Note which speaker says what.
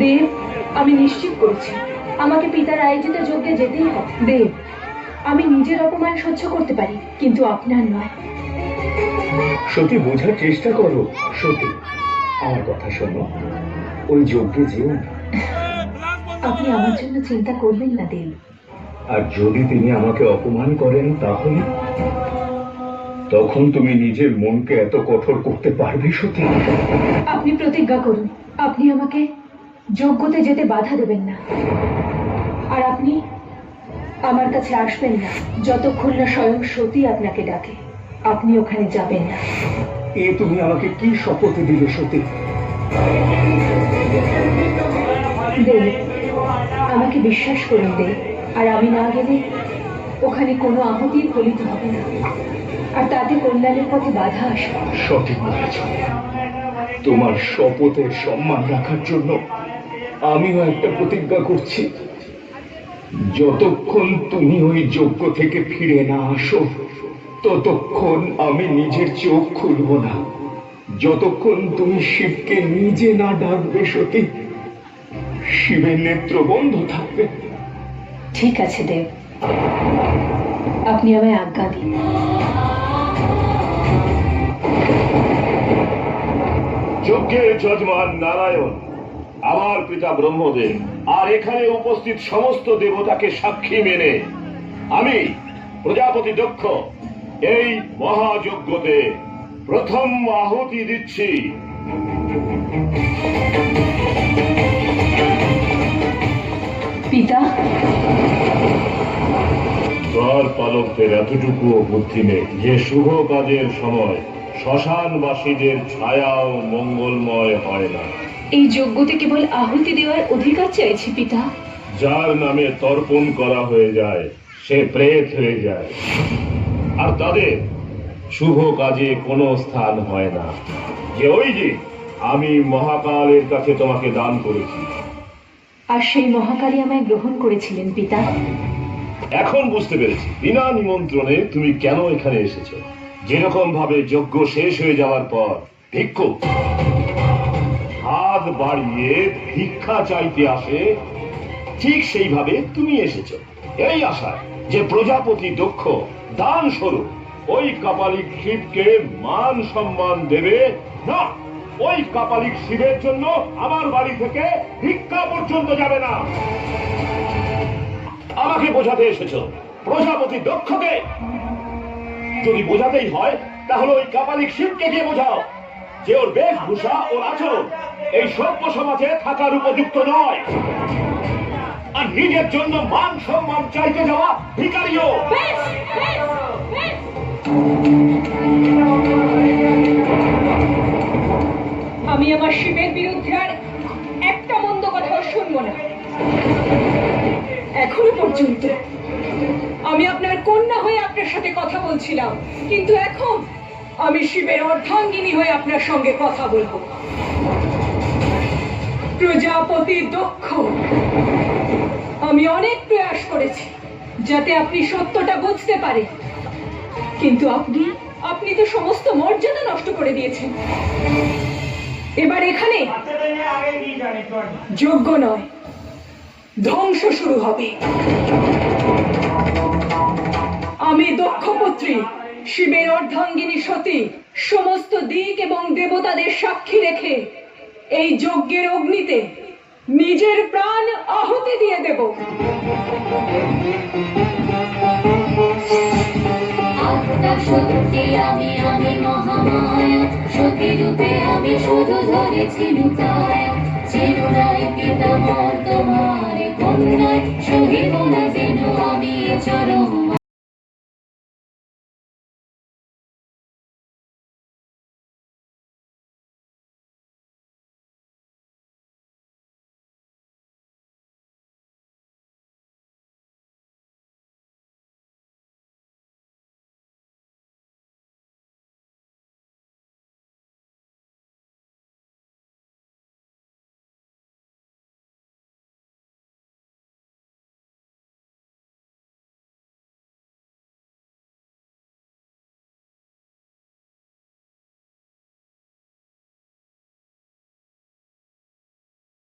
Speaker 1: দেব, আমি নিশ্চিত করছি আমাকে পিতার আয়োজিত যজ্ঞে যেতেই হবে। দেব, আমি নিজের অপমান সহ্য করতে পারি, কিন্তু আপনার নয়।
Speaker 2: সতী, বোঝার চেষ্টা করো। সতী, আমার কথা শোনো, ওই যজ্ঞে যেও না।
Speaker 1: আপনি আমার জন্য চিন্তা করবেন না দেব।
Speaker 2: আর যদি তিনি আমাকে অপমান করেন, তাহলে তখন তুমি নিজের মনকে এত কঠোর করতে পারবে সতী?
Speaker 1: আপনি প্রতিজ্ঞা করুন, আপনি আমাকে যজ্ঞতে যেতে বাধা দেবেন না। আর আপনি আমার কাছে আসবেন না যতক্ষণ না স্বয়ং সতী আপনাকে ডাকে। আপনি ওখানে যাবেন না।
Speaker 2: এ তুমি আমাকে কি শপথ দিলে সতী?
Speaker 1: দেব, আমাকে বিশ্বাস করুন দেব, আর আমি না গেলে ওখানে কোনো আহুতি ফলিত হবে না, আর তাতে কল্যাণের পথে বাধা আসবে।
Speaker 2: সঠিক বলেছ। তোমার শপথের সম্মান রাখার জন্য আমিও একটা প্রতিজ্ঞা করছি। যতক্ষণ তুমি ওই যজ্ঞ থেকে ফিরে না আসো, ততক্ষণ আমি নিজের চোখ খুলব না। যতক্ষণ তুমি শিবকে নিজে না ডাকবে সতী, শিবের নেত্র বন্ধ থাকবে।
Speaker 1: ঠিক আছে দেব, আপনি আমায় আজ্ঞা দিন।
Speaker 3: যজ্ঞের যজমান নারায়ণ, আমার পিতা ব্রহ্মদেব, আর এখানে উপস্থিত সমস্ত দেবতাকে সাক্ষী মেনে আমি প্রজাপতি দক্ষ এই মহাযজ্ঞতে প্রথম আহুতি দিচ্ছি।
Speaker 1: পিতা,
Speaker 3: দ্বার পালকদের এতটুকুও বুদ্ধি নেই যে শুভ কাজের সময় শ্মশানবাসীদের ছায়াও মঙ্গলময় হয় না।
Speaker 1: এই যজ্ঞতে কেবল আহুতি দেওয়ার অধিকার চাইছি পিতা।
Speaker 3: যার নামে তর্পণ করা হয়ে যায় সে প্রেত হয়ে যায়, আর তাদের শুভ কাজে কোনো স্থান হয় না। যে ওই যে আমি মহাকালের কাছে তোমাকে দান করেছি।
Speaker 1: আর সেই মহাকালী আমায় গ্রহণ করেছিলেন পিতা।
Speaker 3: এখন বুঝতে পেরেছি বিনা নিমন্ত্রণে তুমি কেন এখানে এসেছো। যেরকম ভাবে যজ্ঞ শেষ হয়ে যাওয়ার পর ভিক্ষুক হাত বাড়িয়ে ভিক্ষা চাইতে আসে, ঠিক সেইভাবে তুমি এসেছো এই আশায় যে প্রজাপতি দক্ষ দান স্বরূপ ওই কাপালিক শিবকে মান সম্মান দেবে। না, ওই কাপালিক শিবের জন্য আমার বাড়ি থেকে ভিক্ষা পর্যন্ত যাবে না। আমাকে বোঝাতে এসেছো প্রজাপতি দক্ষকে? যদি বোঝাতেই হয় তাহলে ওই কাপালিক শিবকে গিয়ে বোঝাও যে ওর বেশভূষা, ওর আচরণ এই সভ্য সমাজে থাকার উপযুক্ত নয়, আর নিজের জন্য মান সম্মান চাইতে যাওয়া ভিখারিও।
Speaker 1: আমি আমার শিবের বিরুদ্ধে আর একটা মন্দ কথাও শুনবো না। এখনো পর্যন্ত আমি আপনার কন্যা হয়ে আপনার সাথে কথা বলছিলাম, কিন্তু এখন আমি শিবের অর্ধাঙ্গিনী হয়ে আপনার সঙ্গে কথা বলবো। প্রজাপতি দক্ষ, আমি অনেক প্রয়াস করেছি যাতে আপনি সত্যটা বুঝতে পারেন, কিন্তু আপনি তো সমস্ত মর্যাদা নষ্ট করে দিয়েছেন। এবার এখানে যজ্ঞ নয়, ধ্বংস শুরু হবে। আমি দক্ষপুত্রী শিবের অর্ধাঙ্গিনী সতী সমস্ত দিক এবং দেবতাদের সাক্ষী রেখে এই যজ্ঞের অগ্নিতে নিজের প্রাণ আহুতি দিয়ে দেব।
Speaker 4: সত্যি আমি মহামায়া, সতী রূপে আমি শুধু ধরেছি লুকায়া। চিরুরাই পিতামহ তোমার কন্যায়, সহিব না যেন আমি চরম